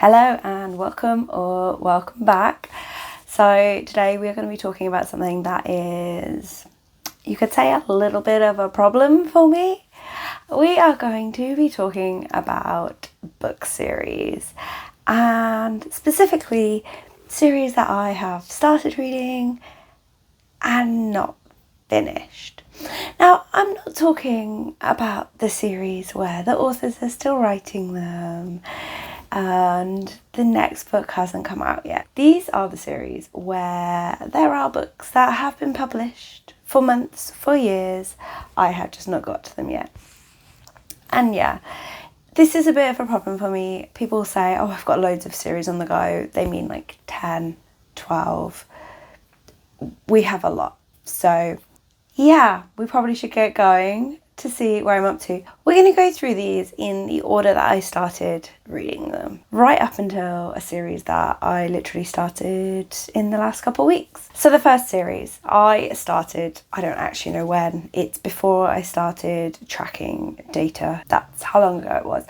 Hello and welcome or welcome back. So today we're going to be talking about something that is, you could say, a little bit of a problem for me. We are going to be talking about book series, and specifically series that I have started reading and not finished. Now, I'm not talking about the series where the authors are still writing them and the next book hasn't come out yet. These are the series where there are books that have been published for months, for years. I have just not got to them yet. And yeah, this is a bit of a problem for me. People say, oh, I've got loads of series on the go. They mean like 10, 12. We have a lot. So yeah, we probably should get going to see where I'm up to. We're going to go through these in the order that I started reading them, right up until a series that I literally started in the last couple of weeks. So the first series I started, I don't actually know when, it's before I started tracking data. That's how long ago it was.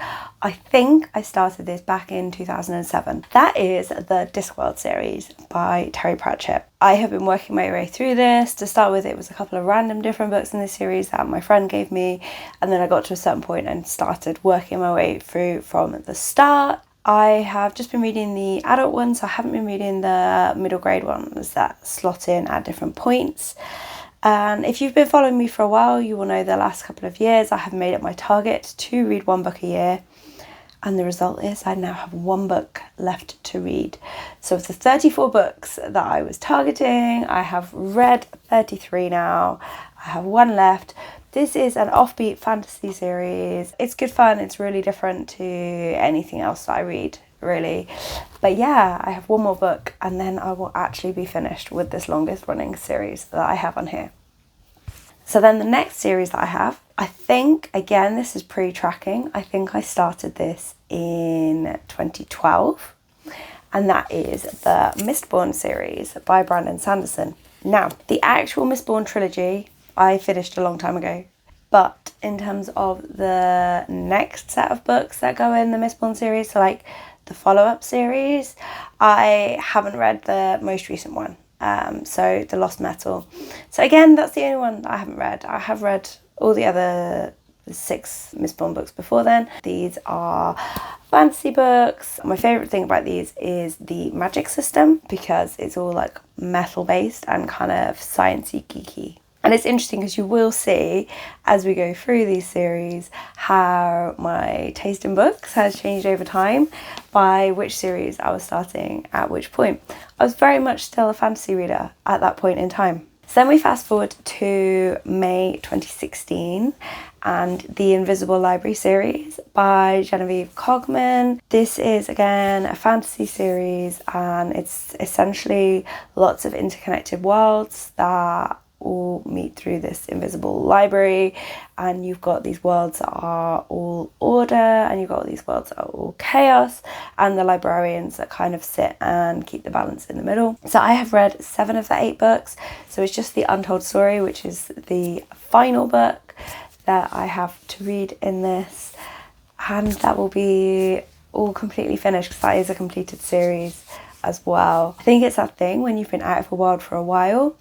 I think I started this back in 2007. That is the Discworld series by Terry Pratchett. I have been working my way through this. To start with, it was a couple of random different books in this series that my friend gave me, and then I got to a certain point and started working my way through from the start. I have just been reading the adult ones, so I haven't been reading the middle grade ones that slot in at different points. And if you've been following me for a while, you will know the last couple of years I have made it my target to read one book a year. And the result is I now have one book left to read. So of the 34 books that I was targeting, I have read 33 now. I have one left. This is an offbeat fantasy series. It's good fun. It's really different to anything else that I read, really. But yeah, I have one more book and then I will actually be finished with this longest running series that I have on here. So then the next series that I have, I think, again, this is pre-tracking. I think I started this in 2012. And that is the Mistborn series by Brandon Sanderson. Now, the actual Mistborn trilogy, I finished a long time ago. But in terms of the next set of books that go in the Mistborn series, so like the follow-up series, I haven't read the most recent one. So The Lost Metal. So again, that's the only one that I haven't read. I have read all the other 6 Mistborn books before then. These are fantasy books. My favourite thing about these is the magic system, because it's all like metal based and kind of sciencey geeky. And it's interesting because you will see as we go through these series how my taste in books has changed over time by which series I was starting at which point. I was very much still a fantasy reader at that point in time. So then we fast forward to May 2016 and the Invisible Library series by Genevieve Cogman. This is again a fantasy series and it's essentially lots of interconnected worlds that all meet through this invisible library, and you've got these worlds that are all order and you've got these worlds that are all chaos, and the librarians that kind of sit and keep the balance in the middle. So I have read 7 of the 8 books, so it's just the Untold Story, which is the final book that I have to read in this, and that will be all completely finished because that is a completed series as well. I think it's that thing when you've been out of the world for a while,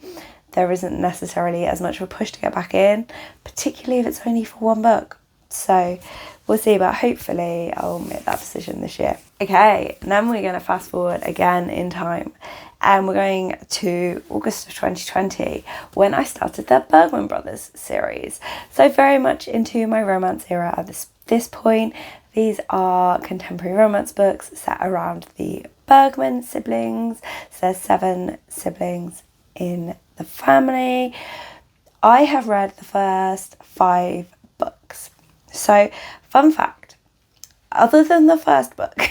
there isn't necessarily as much of a push to get back in, particularly if it's only for one book. So we'll see, but hopefully I'll make that decision this year. Okay, and then we're going to fast forward again in time, and we're going to August of 2020 when I started the Bergman Brothers series. So very much into my romance era at this point. These are contemporary romance books set around the Bergman siblings. So there's 7 siblings in the family. I have read the first 5 books. So, fun fact, other than the first book,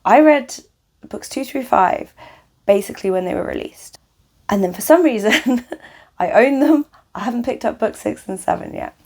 I read books 2 through 5 basically when they were released. And then for some reason, I own them. I haven't picked up book 6 and 7 yet.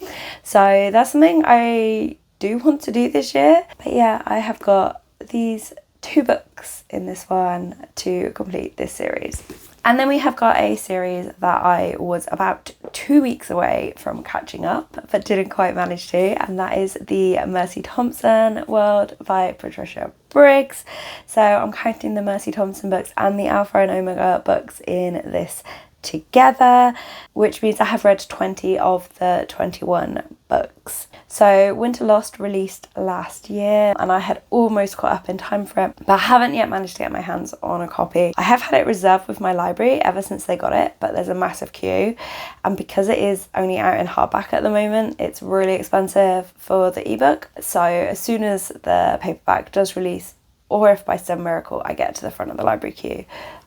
So that's something I do want to do this year. But yeah, I have got these 2 books in this one to complete this series. And then we have got a series that I was about 2 weeks away from catching up, but didn't quite manage to, and that is the Mercy Thompson world by Patricia Briggs. So I'm counting the Mercy Thompson books and the Alpha and Omega books in this together, which means I have read 20 of the 21 books. So Winter Lost released last year and I had almost caught up in time for it, but I haven't yet managed to get my hands on a copy. I have had it reserved with my library ever since they got it, but there's a massive queue, and because it is only out in hardback at the moment, it's really expensive for the ebook. So as soon as the paperback does release, or if by some miracle I get to the front of the library queue,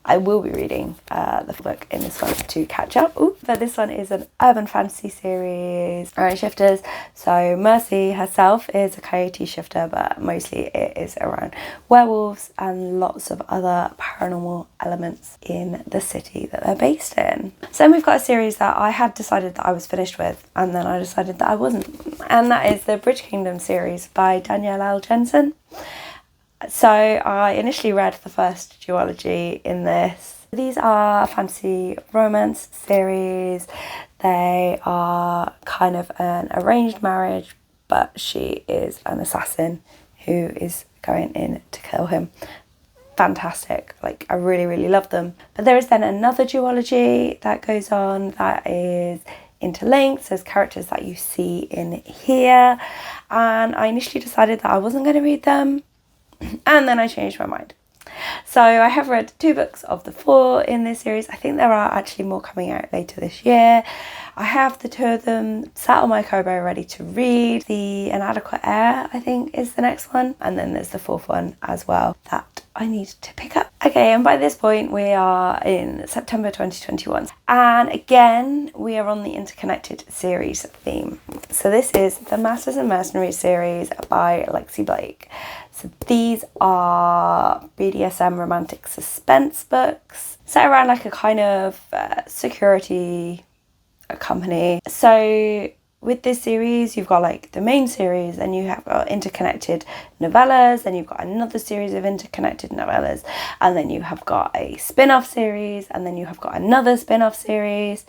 I will be reading the book in this one to catch up. Ooh, but this one is an urban fantasy series around shifters. So Mercy herself is a coyote shifter, but mostly it is around werewolves and lots of other paranormal elements in the city that they're based in. So then we've got a series that I had decided that I was finished with, and then I decided that I wasn't. And that is the Bridge Kingdom series by Danielle L. Jensen. So I initially read the first duology in this. These are fantasy romance series. They are kind of an arranged marriage, but she is an assassin who is going in to kill him. Fantastic. Like, I really, really love them. But there is then another duology that goes on that is interlinked. There's characters that you see in here. And I initially decided that I wasn't going to read them. And then I changed my mind. So I have read 2 books of the 4 in this series. I think there are actually more coming out later this year. I have the 2 of them sat on my Kobo ready to read. The Inadequate Air, I think, is the next one. And then there's the 4th one as well that I need to pick up. Okay, and by this point we are in September 2021. And again, we are on the interconnected series theme. So this is the Masters and Mercenaries series by Lexi Blake. So these are BDSM romantic suspense books set around like a kind of security company. So with this series, you've got like the main series, and you have got interconnected novellas, then you've got another series of interconnected novellas, and then you have got a spin-off series, and then you have got another spin-off series.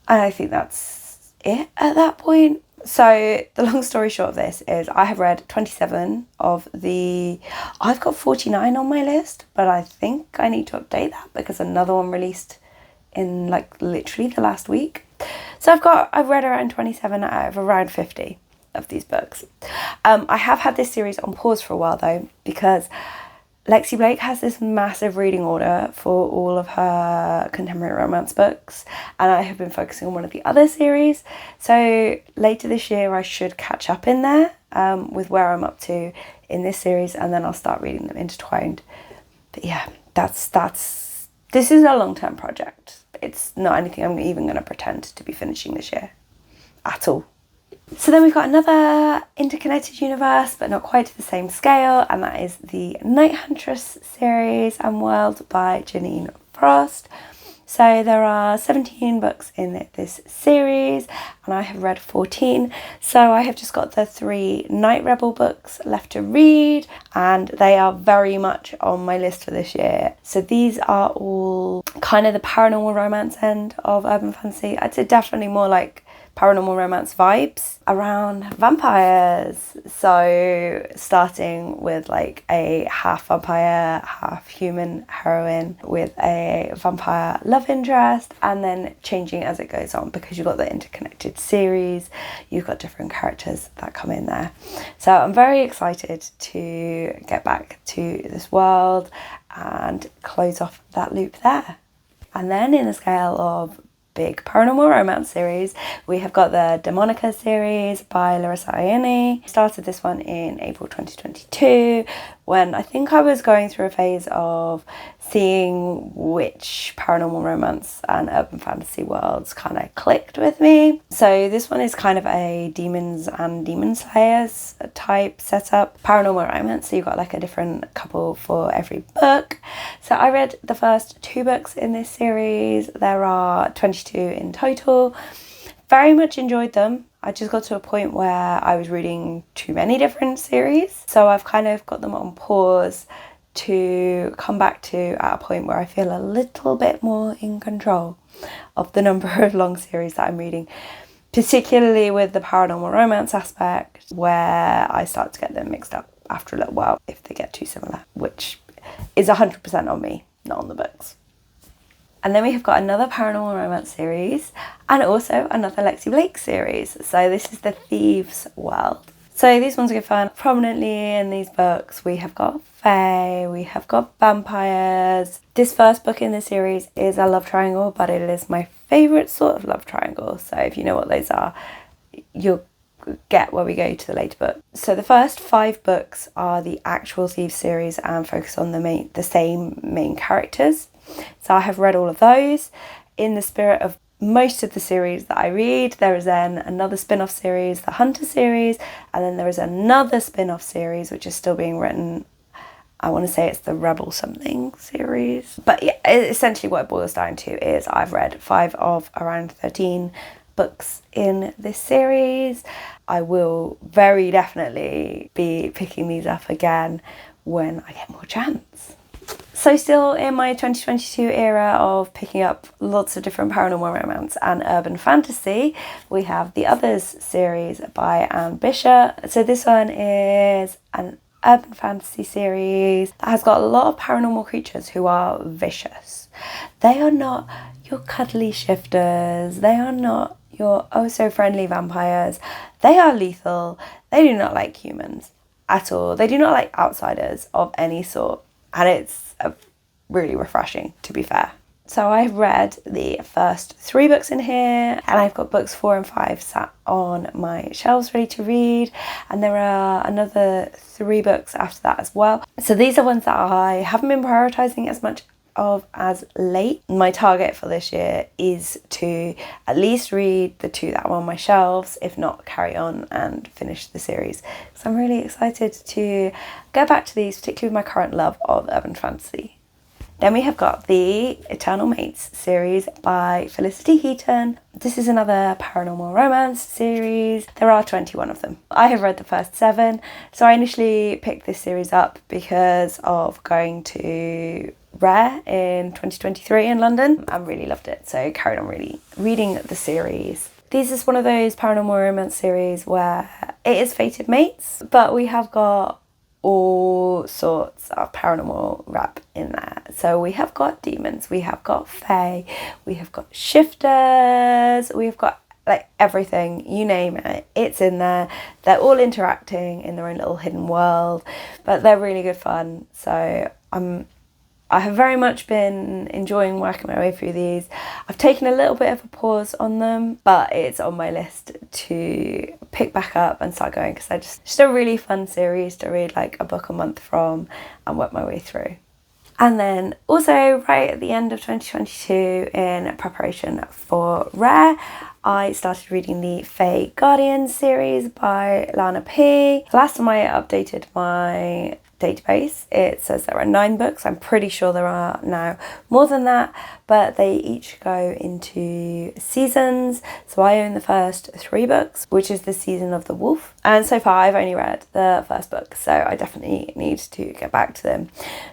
And I think that's it at that point. So the long story short of this is I have read 27 of the... I've got 49 on my list, but I think I need to update that because another one released in like literally the last week. So I've read around 27 out of around 50 of these books. I have had this series on pause for a while though, because Lexi Blake has this massive reading order for all of her contemporary romance books, and I have been focusing on one of the other series. So later this year I should catch up in there with where I'm up to in this series, and then I'll start reading them intertwined. But yeah, this is a long-term project. It's not anything I'm even going to pretend to be finishing this year at all. So then we've got another interconnected universe, but not quite to the same scale, and that is the Night Huntress series and world by Janine Frost. So there are 17 books in this series, and I have read 14. So I have just got the 3 Night Rebel books left to read, and they are very much on my list for this year. So these are all kind of the paranormal romance end of urban fantasy. I'd say definitely more like paranormal romance vibes around vampires. So starting with like a half vampire, half human heroine with a vampire love interest, and then changing as it goes on because you've got the interconnected series, you've got different characters that come in there. So I'm very excited to get back to this world and close off that loop there. And then in the scale of big paranormal romance series, we have got the Demonica series by Larissa Ione. Started this one in April 2022 when I think I was going through a phase of seeing which paranormal romance and urban fantasy worlds kind of clicked with me. So this one is kind of a demons and demon slayers type setup paranormal romance, so you've got like a different couple for every book. So I read the first 2 books in this series. There are 22 in total. Very much enjoyed them. I just got to a point where I was reading too many different series, so I've kind of got them on pause to come back to at a point where I feel a little bit more in control of the number of long series that I'm reading, particularly with the paranormal romance aspect, where I start to get them mixed up after a little while if they get too similar, which is 100% on me, not on the books. And then we have got another paranormal romance series and also another Lexi Blake series. So this is The Thieves' World. So these ones are good fun. Prominently in these books, we have got fae, we have got vampires. This first book in the series is a love triangle, but it is my favourite sort of love triangle. So if you know what those are, you'll get where we go to the later book. So the first 5 books are the actual Thieves series and focus on the same main characters. So I have read all of those. In the spirit of most of the series that I read, there is then another spin-off series, the Hunter series, and then there is another spin-off series which is still being written. I want to say it's the Rebel something series. But yeah, essentially what it boils down to is I've read 5 of around 13 books in this series. I will very definitely be picking these up again when I get more chance. So still in my 2022 era of picking up lots of different paranormal romance and urban fantasy, we have the Others series by Anne Bishop. So this one is an urban fantasy series that has got a lot of paranormal creatures who are vicious. They are not your cuddly shifters. They are not your oh so friendly vampires. They are lethal. They do not like humans at all. They do not like outsiders of any sort. And it's really refreshing, to be fair. So I've read the first 3 books in here, and I've got books 4 and 5 sat on my shelves ready to read, and there are another 3 books after that as well. So these are ones that I haven't been prioritising as much of as late. My target for this year is to at least read the 2 that are on my shelves, if not carry on and finish the series. So I'm really excited to go back to these, particularly with my current love of urban fantasy. Then we have got the Eternal Mates series by Felicity Heaton. This is another paranormal romance series. There are 21 of them. I have read the first 7. So I initially picked this series up because of going to Rare in 2023 in London. I really loved it. So carried on really reading the series. This is one of those paranormal romance series where it is fated mates, but we have got all sorts of paranormal rap in there. So we have got demons, we have got fae, we have got shifters, we've got like everything, you name it, it's in there. They're all interacting in their own little hidden world, but they're really good fun. So I have very much been enjoying working my way through these. I've taken a little bit of a pause on them, but it's on my list to pick back up and start going because they're just a really fun series to read like a book a month from and work my way through. And then also right at the end of 2022, in preparation for Rare, I started reading the Fae Guardian series by Lana P. Last time I updated my database, it says there are 9 books. I'm pretty sure there are now more than that, but they each go into seasons. So I own the first 3 books, which is the Season of the Wolf, and so far I've only read the first book, so I definitely need to get back to them.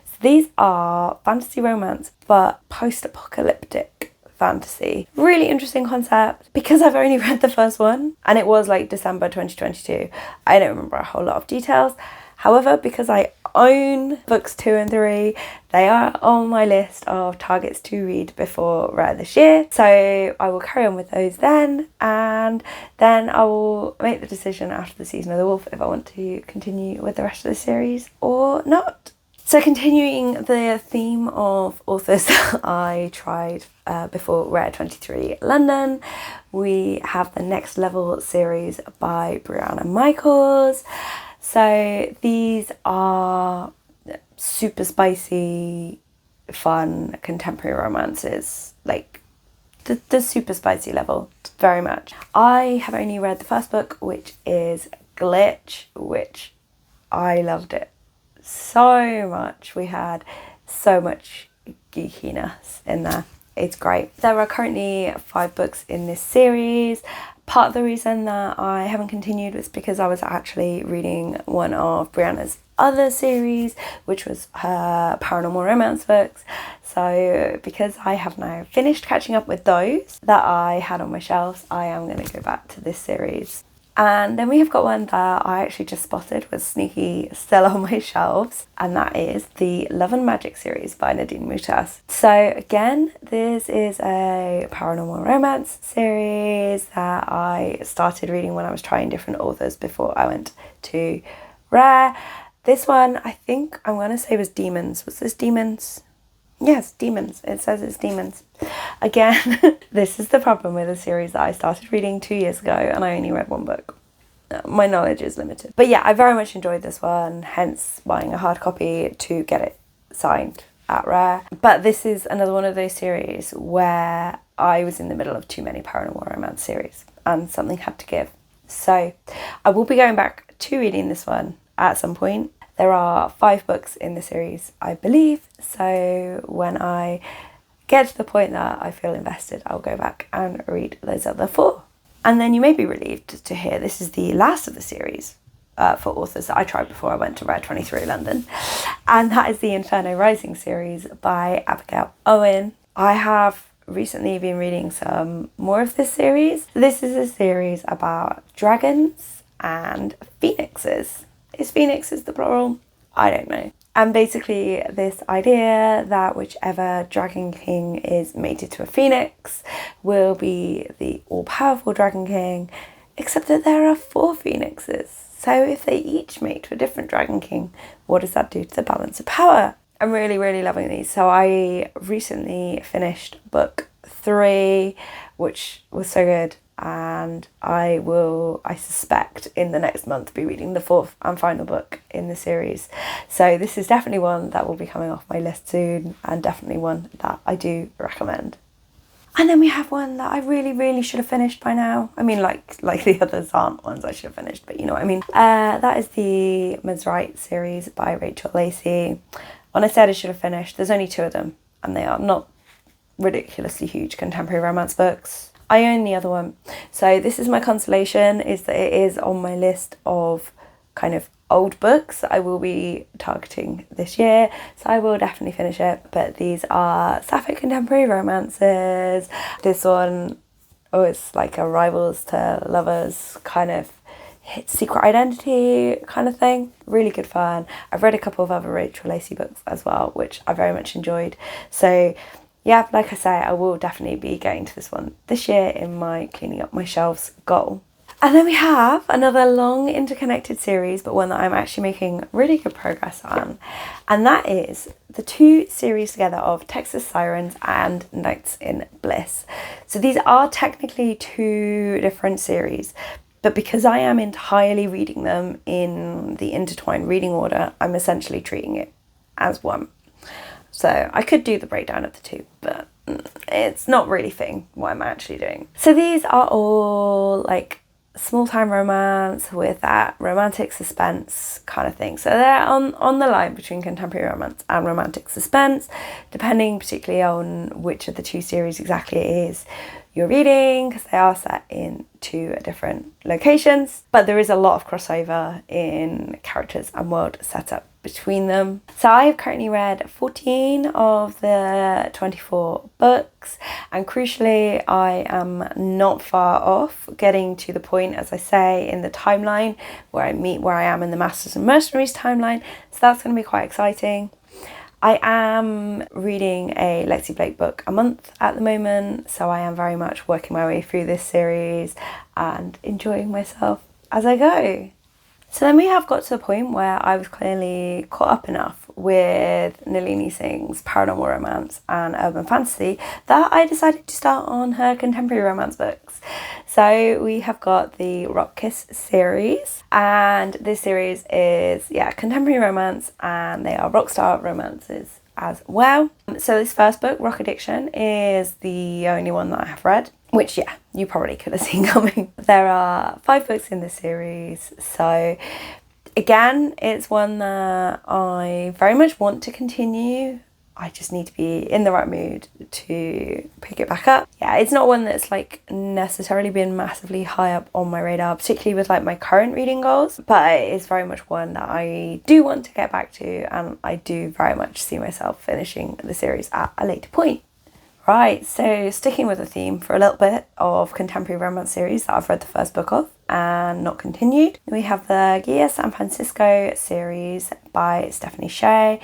So these are fantasy romance but post-apocalyptic fantasy. Really interesting concept. Because I've only read the first one and it was like December 2022, I don't remember a whole lot of details. However, because I own books 2 and 3, they are on my list of targets to read before Rare this year. So I will carry on with those then, and then I will make the decision after the Season of the Wolf if I want to continue with the rest of the series or not. So continuing the theme of authors I tried before Rare 23 London, we have the Next Level series by Brianna Michaels. So these are super spicy, fun, contemporary romances, like the super spicy level, very much. I have only read the first book, which is Glitch, which I loved it so much. We had so much geekiness in there. It's great. There are currently 5 books in this series. Part of the reason that I haven't continued was because I was actually reading one of Brianna's other series, which was her paranormal romance books. So because I have now finished catching up with those that I had on my shelves, I am going to go back to this series. And then we have got one that I actually just spotted was sneaky still on my shelves, and that is the Love and Magic series by Nadine Mutas. So again, this is a paranormal romance series that I started reading when I was trying different authors before I went to Rare. This one, I think I'm going to say was Demons. Was this Demons? Yes, Demons. It says it's Demons. Again, this is the problem with a series that I started reading 2 years ago and I only read one book. My knowledge is limited. But yeah, I very much enjoyed this one, hence buying a hard copy to get it signed at Rare. But this is another one of those series where I was in the middle of too many paranormal romance series and something had to give. So I will be going back to reading this one at some point. There are 5 books in the series, I believe, so when I get to the point that I feel invested, I'll go back and read those other 4. And then you may be relieved to hear this is the last of the series for authors that I tried before I went to Rare 23 London, and that is the Inferno Rising series by Abigail Owen. I have recently been reading some more of this series. This is a series about dragons and phoenixes. Is phoenixes the plural? I don't know. And basically this idea that whichever Dragon King is mated to a phoenix will be the all-powerful Dragon King, except that there are 4 phoenixes. So if they each mate to a different Dragon King, what does that do to the balance of power? I'm really, really loving these. So I recently finished book 3, which was so good. And I suspect, in the next month be reading the 4th and final book in the series. So this is definitely one that will be coming off my list soon, and definitely one that I do recommend. And then we have one that I really, really should have finished by now. I mean, like the others aren't ones I should have finished, but you know what I mean. That is the Ms. Right series by Rachel Lacey. When I said I should have finished, there's only 2 of them, and they are not ridiculously huge contemporary romance books. I own the other one. So this is my consolation, is that it is on my list of kind of old books that I will be targeting this year. So I will definitely finish it. But these are sapphic contemporary romances. This one, it's like a rivals to lovers kind of secret identity kind of thing. Really good fun. I've read a couple of other Rachel Lacey books as well, which I very much enjoyed. So yeah, like I say, I will definitely be getting to this one this year in my cleaning up my shelves goal. And then we have another long interconnected series, but one that I'm actually making really good progress on. And that is the 2 series together of Texas Sirens and Nights in Bliss. So these are technically 2 different series, but because I am entirely reading them in the intertwined reading order, I'm essentially treating it as one. So I could do the breakdown of the 2, but it's not really fitting what I'm actually doing. So these are all like small-time romance with that romantic suspense kind of thing. So they're on the line between contemporary romance and romantic suspense, depending particularly on which of the 2 series exactly it is you're reading, because they are set in 2 different locations. But there is a lot of crossover in characters and world setup between them. So I have currently read 14 of the 24 books, and crucially I am not far off getting to the point, as I say, in the timeline where I meet where I am in the Masters and Mercenaries timeline, so that's going to be quite exciting. I am reading a Lexi Blake book a month at the moment, so I am very much working my way through this series and enjoying myself as I go. So then we have got to the point where I was clearly caught up enough with Nalini Singh's paranormal romance and urban fantasy that I decided to start on her contemporary romance books. So we have got the Rock Kiss series, and this series is, contemporary romance, and they are rock star romances as well. So this first book, Rock Addiction, is the only one that I have read, which, you probably could have seen coming. There are 5 books in the series, so again, it's one that I very much want to continue. I just need to be in the right mood to pick it back up. Yeah, it's not one that's like necessarily been massively high up on my radar, particularly with like my current reading goals, but it is very much one that I do want to get back to, and I do very much see myself finishing the series at a later point. Right, so sticking with the theme for a little bit of contemporary romance series that I've read the first book of and not continued, we have the Guia San Francisco series by Stephanie Shea,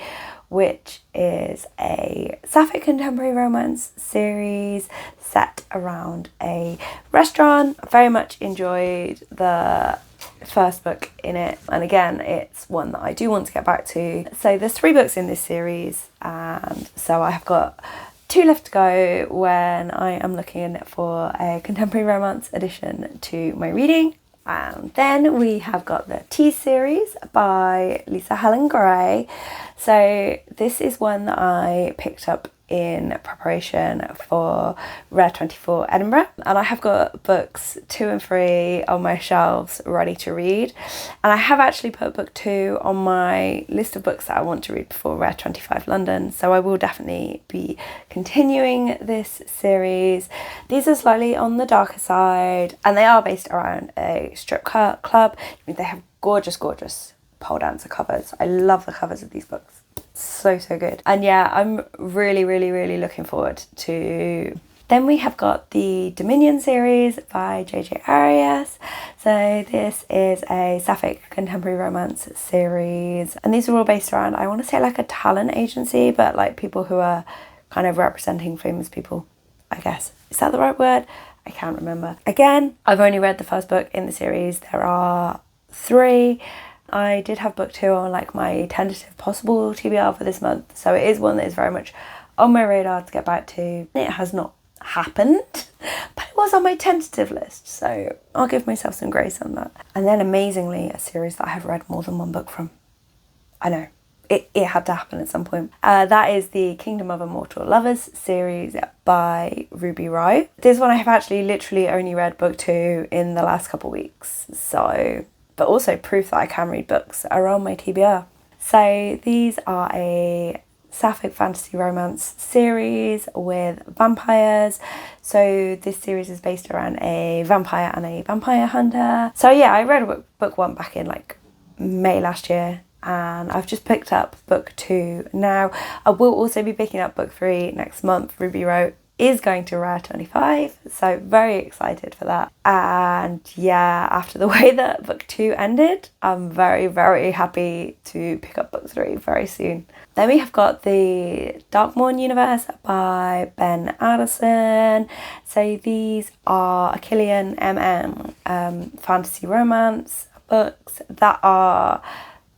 which is a sapphic contemporary romance series set around a restaurant. I very much enjoyed the first book in it, and again it's one that I do want to get back to. So there's 3 books in this series, and so I have got 2 left to go when I am looking for a contemporary romance addition to my reading. And then we have got the Tea series by Lisa Helen Gray. So this is one that I picked up in preparation for Rare 24 Edinburgh, and I have got books 2 and 3 on my shelves ready to read, and I have actually put book 2 on my list of books that I want to read before Rare 25 London, so I will definitely be continuing this series. These are slightly on the darker side, and they are based around a strip club. They have gorgeous pole dancer covers. I love the covers of these books. So good. And yeah, I'm really looking forward to. Then we have got the Dominion series by J.J. Arias. So this is a sapphic contemporary romance series, and these are all based around, I want to say like a talent agency, but like people who are kind of representing famous people, I guess. Is that the right word? I can't remember. Again, I've only read the first book in the series. There are 3. I did have book 2 on like my tentative possible TBR for this month, so it is one that is very much on my radar to get back to. It has not happened, but it was on my tentative list, so I'll give myself some grace on that. And then amazingly, a series that I have read more than 1 book from. I know, it had to happen at some point. That is the Kingdom of Immortal Lovers series by Ruby Rao. This one I have actually literally only read book 2 in the last couple of weeks, so, but also proof that I can read books around my TBR. So these are a sapphic fantasy romance series with vampires. So this series is based around a vampire and a vampire hunter. So yeah, I read book 1 back in like May last year, and I've just picked up book 2 now. I will also be picking up book 3 next month. Ruby Rao is going to Rare 25, so very excited for that. And yeah, after the way that book 2 ended, I'm very happy to pick up book 3 very soon. Then we have got the Darkmoon universe by Ben Addison. So these are Achillean fantasy romance books that are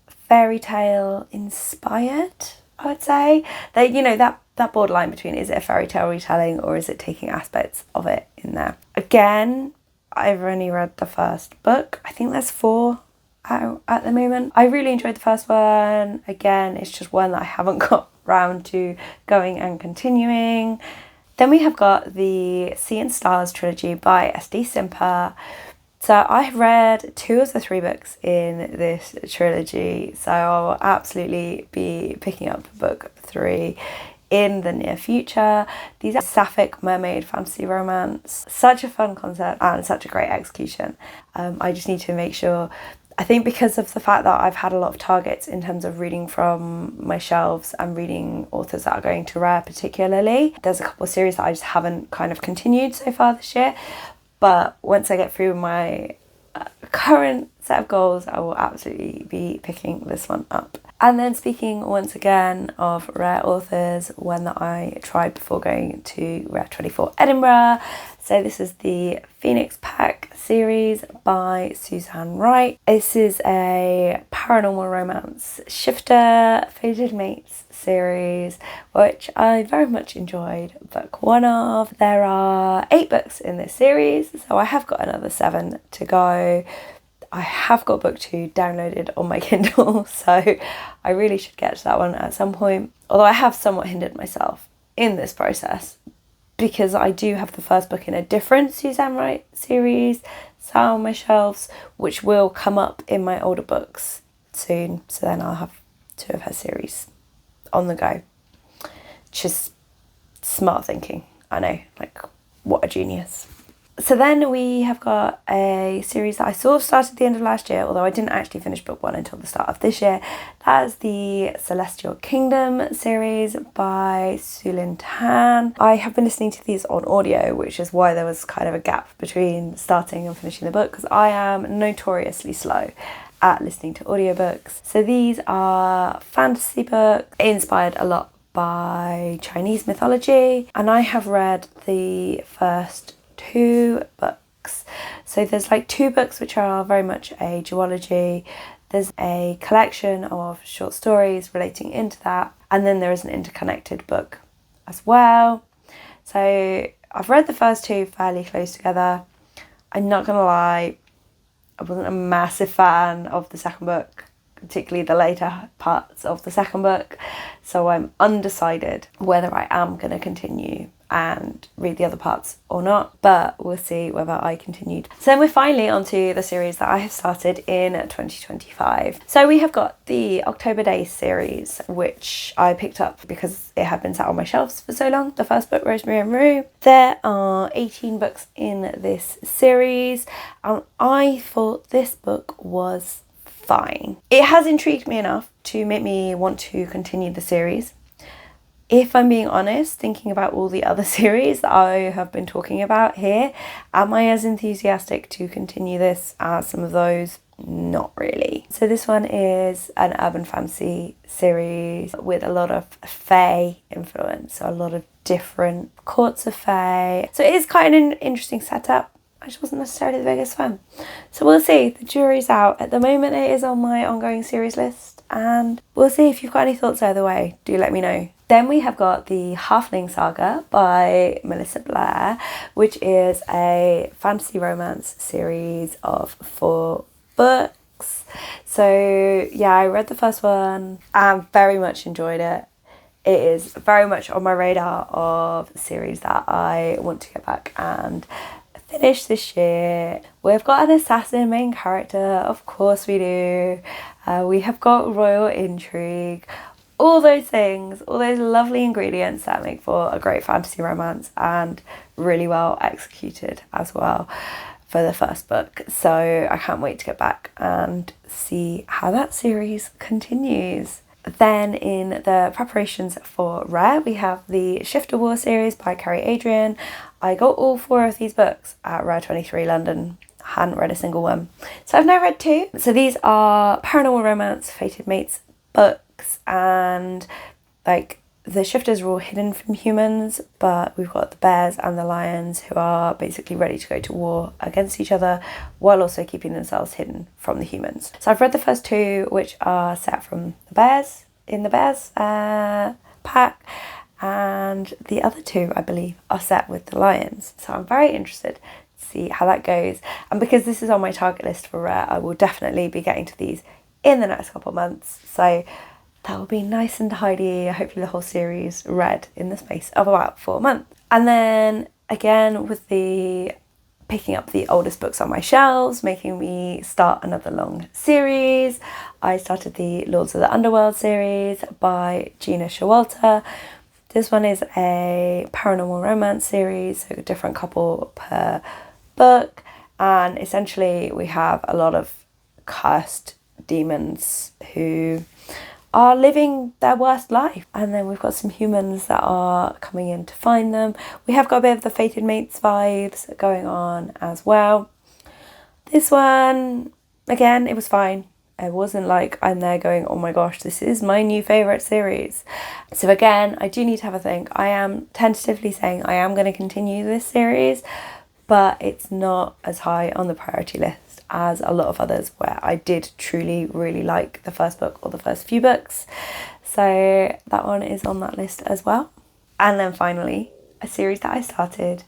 fairy tale inspired, I would say. They, you know, that borderline between, is it a fairy tale retelling or is it taking aspects of it in there? Again, I've only read the first book. I think there's 4 out at the moment. I really enjoyed the first one. Again, it's just one that I haven't got round to going and continuing. Then we have got the Sea and Stars trilogy by SD Simper. So I've read 2 of the 3 books in this trilogy, so I'll absolutely be picking up book 3 in the near future. These are sapphic mermaid fantasy romance. Such a fun concept and such a great execution. I just need to make sure, I think because of the fact that I've had a lot of targets in terms of reading from my shelves and reading authors that are going to Rare particularly, there's a couple of series that I just haven't kind of continued so far this year. But once I get through my current set of goals, I will absolutely be picking this one up. And then speaking once again of Rare authors, one that I tried before going to Rare 24 Edinburgh. So this is the Phoenix Pack series by Suzanne Wright. This is a paranormal romance shifter fated mates series, which I very much enjoyed book 1 of. There are 8 books in this series, so I have got another 7 to go. I have got book 2 downloaded on my Kindle, so I really should get to that one at some point. Although I have somewhat hindered myself in this process because I do have the first book in a different Suzanne Wright series sat on my shelves, which will come up in my older books soon. So then I'll have 2 of her series on the go. Just smart thinking. I know, like, what a genius. So then we have got a series that I sort of started at the end of last year, although I didn't actually finish book 1 until the start of this year. That is the Celestial Kingdom series by Sulin Tan. I have been listening to these on audio, which is why there was kind of a gap between starting and finishing the book, because I am notoriously slow at listening to audiobooks. So these are fantasy books inspired a lot by Chinese mythology, and I have read the first 2 books. So there's like 2 books which are very much a duology. There's a collection of short stories relating into that, and then there is an interconnected book as well. So I've read the first 2 fairly close together. I'm not gonna lie, I wasn't a massive fan of the second book, particularly the later parts of the second book, so I'm undecided whether I am going to continue and read the other parts or not, but we'll see whether I continued. So then we're finally onto the series that I have started in 2025. So we have got the October Days series, which I picked up because it had been sat on my shelves for so long. The first book, Rosemary and Rue. There are 18 books in this series, and I thought this book was fine. It has intrigued me enough to make me want to continue the series. If I'm being honest, thinking about all the other series that I have been talking about here, am I as enthusiastic to continue this as some of those? Not really. So this one is an urban fantasy series with a lot of fae influence, so a lot of different courts of fae. So it is quite an interesting setup. I just wasn't necessarily the biggest fan. So we'll see. The jury's out. At the moment it is on my ongoing series list, and we'll see. If you've got any thoughts either way, do let me know. Then we have got the Halfling Saga by Melissa Blair, which is a fantasy romance series of 4 books. So yeah, I read the first one and very much enjoyed it. It is very much on my radar of series that I want to get back and finish this year. We've got an assassin main character, of course we do. We have got royal intrigue. All those things, all those lovely ingredients that make for a great fantasy romance, and really well executed as well for the first book. So I can't wait to get back and see how that series continues. Then in the preparations for Rare, we have the Shifter War series by Kerry Adrian. I got all 4 of these books at Rare 23 London. Hadn't read a single one. So I've now read 2. So these are paranormal romance, fated mates books, and like the shifters are all hidden from humans, but we've got the bears and the lions who are basically ready to go to war against each other while also keeping themselves hidden from the humans. So I've read the first 2, which are set from the bears, in the bears pack, and the other 2 I believe are set with the lions. So I'm very interested to see how that goes, and because this is on my target list for Rare, I will definitely be getting to these in the next couple of months. So that will be nice and tidy, hopefully the whole series read in the space of about 4 months. And then again with the picking up the oldest books on my shelves, making me start another long series, I started the Lords of the Underworld series by Gina Showalter. This one is a paranormal romance series, so a different couple per book, and essentially we have a lot of cursed demons who are living their worst life, and then we've got some humans that are coming in to find them. We have got a bit of the fated mates vibes going on as well. This one, again, it was fine. It wasn't like I'm there going, oh my gosh, this is my new favourite series. So again, I do need to have a think. I am tentatively saying I am going to continue this series, but it's not as high on the priority list as a lot of others where I did truly really like the first book or the first few books. So that one is on that list as well. And then finally, a series that I started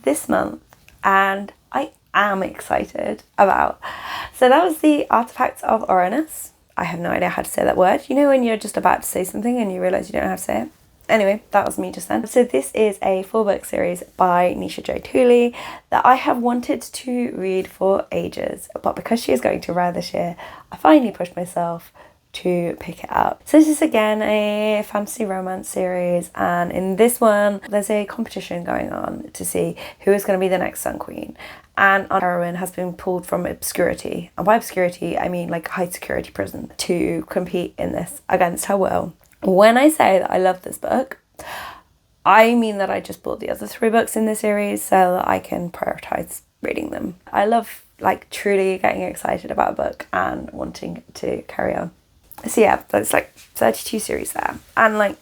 this month and I am excited about. So that was the Artifacts of Uranus. I have no idea how to say that word. You know when you're just about to say something and you realise you don't know how to say it? Anyway, that was me just then. So this is a 4-book series by Nisha J. Tooley that I have wanted to read for ages, but because she is going to Rare this year, I finally pushed myself, to pick it up. So this is again a fantasy romance series, and in this one there's a competition going on to see who is going to be the next Sun Queen, and our heroine has been pulled from obscurity, and by obscurity I mean like high security prison, to compete in this against her will. When I say that I love this book, I mean that I just bought the other 3 books in this series so that I can prioritize reading them. I love like truly getting excited about a book and wanting to carry on. So yeah, there's like 32 series there, and like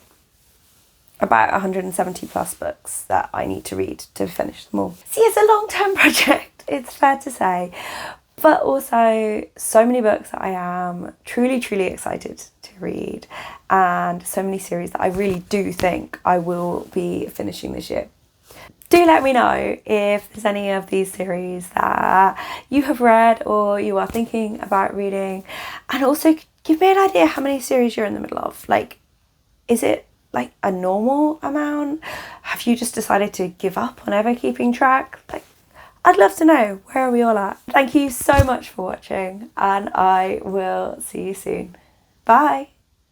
about 170 plus books that I need to read to finish them all. See, it's a long-term project, it's fair to say, but also so many books that I am truly excited to read, and so many series that I really do think I will be finishing this year. Do let me know if there's any of these series that you have read or you are thinking about reading, and also give me an idea how many series you're in the middle of. Like, is it like a normal amount? Have you just decided to give up on ever keeping track? Like, I'd love to know, where are we all at? Thank you so much for watching, and I will see you soon. Bye.